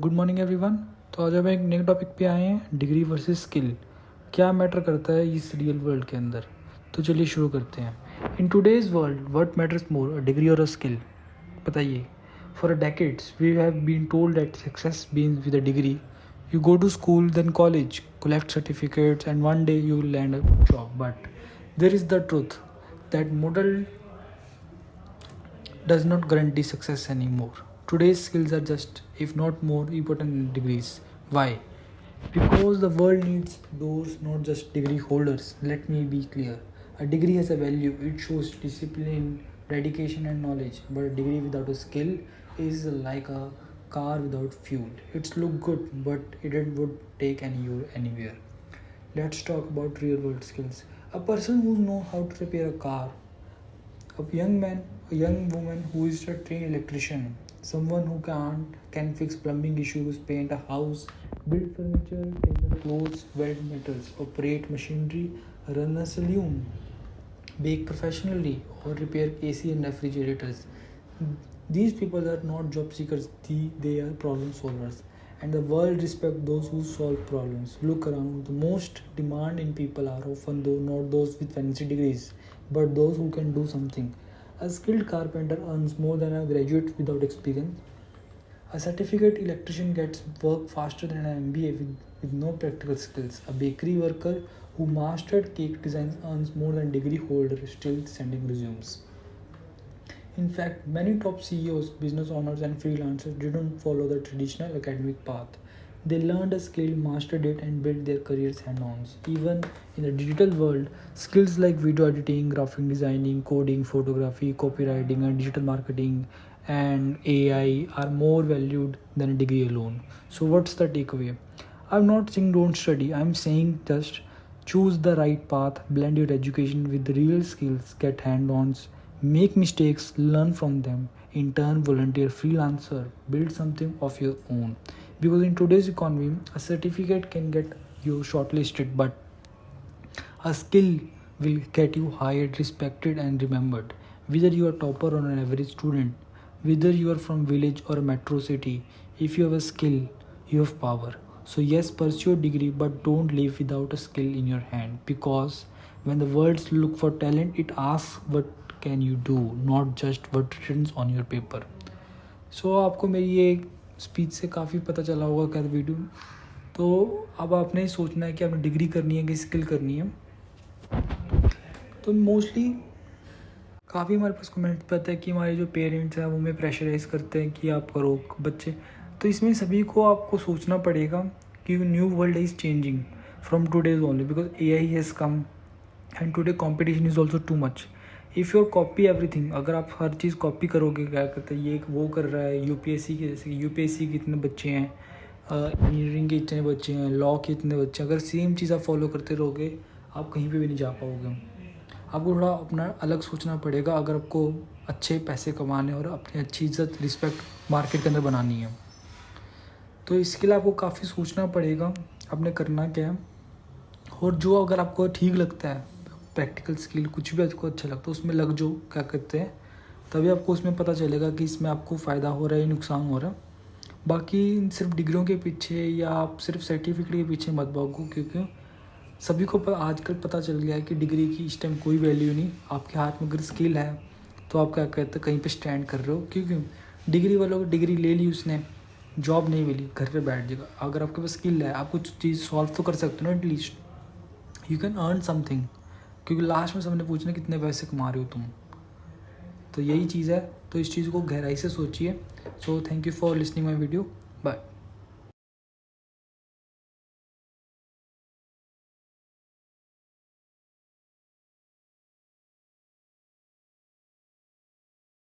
Good morning everyone. तो आज हम एक नए टॉपिक पे आए हैं, डिग्री वर्सेस स्किल। क्या मैटर करता है इस रियल वर्ल्ड के अंदर। तो चलिए शुरू करते हैं। In today's world what matters more, a degree और अ स्किल? बताइए। For a decades we have been told that success begins with a degree. You go to school, then college, collect certificates, and one day you will land a job. But there is the truth that model does not guarantee success anymore. Today's skills are just, if not more, important than degrees. Why? Because the world needs those, not just degree holders. Let me be clear. A degree has a value, it shows discipline, dedication, and knowledge. But a degree without a skill is like a car without fuel. It's look good, but it would take you anywhere. Let's talk about real world skills. A person who knows how to repair a car, a young woman who is a trained electrician, someone who can fix plumbing issues, paint a house, build furniture, tailor clothes, weld metals, operate machinery, run a saloon, bake professionally, or repair AC and refrigerators. These people are not job seekers, they are problem solvers. And the world respects those who solve problems. Look around, the most demand in people are often though not those with fancy degrees, but those who can do something. A skilled carpenter earns more than a graduate without experience. A certificate electrician gets work faster than an MBA with no practical skills. A bakery worker who mastered cake designs earns more than degree holder still sending resumes. In fact, many top CEOs, business owners, and freelancers didn't follow the traditional academic path. They learned a skill, mastered it, and built their careers hand on. Even in the digital world, skills like video editing, graphic designing, coding, photography, copywriting, and digital marketing and AI are more valued than a degree alone. So, what's the takeaway? I'm not saying don't study, I'm saying just choose the right path, blend your education with the real skills, get hand ons, make mistakes, learn from them, intern, volunteer, freelancer, build something of your own. Because in today's economy, a certificate can get you shortlisted, but a skill will get you hired, respected, and remembered. Whether you are topper or an average student, whether you are from village or a metro city, if you have a skill, you have power. So yes, pursue a degree, but don't live without a skill in your hand. Because when the world look for talent, it asks what can you do, not just what written on your paper. So आपको मेरी ये speech से काफ़ी पता चला होगा क्या video. तो अब आपने ही सोचना है कि आपने डिग्री करनी है कि स्किल करनी है। तो मोस्टली काफ़ी हमारे पास कमेंट पे आता है कि हमारे जो पेरेंट्स हैं वो हमें प्रेशराइज़ करते हैं कि आप करो बच्चे। तो इसमें सभी को आपको सोचना पड़ेगा कि new world is changing from today's only, because AI has come and today competition is also too much. If your copy everything, अगर आप हर चीज़ कॉपी करोगे, क्या कहते हैं ये वो कर रहा है UPSC के, जैसे UPSC के इतने बच्चे हैं, इंजीनियरिंग के इतने बच्चे हैं, लॉ के इतने बच्चे हैं, अगर सेम चीज़ आप फॉलो करते रहोगे आप कहीं पे भी नहीं जा पाओगे। आपको थोड़ा अपना अलग सोचना पड़ेगा अगर आपको अच्छे पैसे कमाने और अपनी अच्छी इज्जत रिस्पेक्ट मार्केट के अंदर बनानी है। तो इसके लिए आपको काफ़ी सोचना पड़ेगा आपने करना क्या है। और जो अगर आपको ठीक लगता है, प्रैक्टिकल स्किल कुछ भी आपको अच्छा लगता है उसमें लग जो क्या कहते हैं, तभी आपको उसमें पता चलेगा कि इसमें आपको फ़ायदा हो रहा है या नुकसान हो रहा है। बाकी सिर्फ डिग्रियों के पीछे या आप सिर्फ सर्टिफिकेट के पीछे मत भागो, क्योंकि सभी को आजकल पता चल गया है कि डिग्री की इस टाइम कोई वैल्यू नहीं। आपके हाथ में अगर स्किल है तो आप क्या कहते हैं कहीं पे स्टैंड कर रहे हो, क्योंकि डिग्री वालों को डिग्री ले ली उसने, जॉब नहीं मिली, घर पे बैठ जाएगा। अगर आपके पास स्किल है आप कुछ चीज़ सॉल्व तो कर सकते हो ना, at least you can earn something, क्योंकि लास्ट में सबने पूछना कितने पैसे कमा रहे हो तुम। तो यही चीज़ है, तो इस चीज़ को गहराई से सोचिए। So thank you for listening my video, bye.